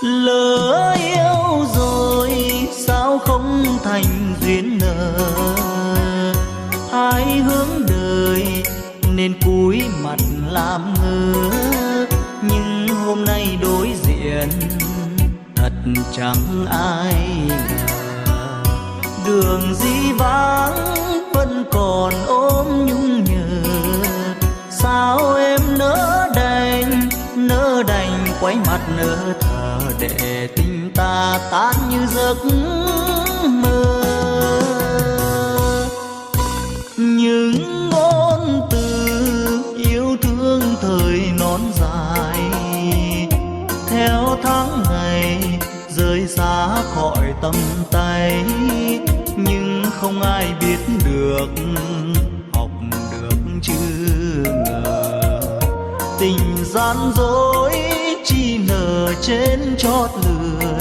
Lỡ yêu rồi sao không thành duyên nợ, hai hướng đời nên cúi mặt làm ngơ. Nhưng hôm nay đối diện thật chẳng ai ngờ, đường di vắng vẫn còn ôm nhung nhớ. Sao em nỡ đành quay mặt nỡ thờ, để tình ta tan như giấc mơ. Những ngôn từ yêu thương thời non dài, theo tháng ngày rơi xa khỏi tầm tay. Nhưng không ai biết được, học được chưa ngờ, tình gian dối chỉ nở trên chót lưỡi.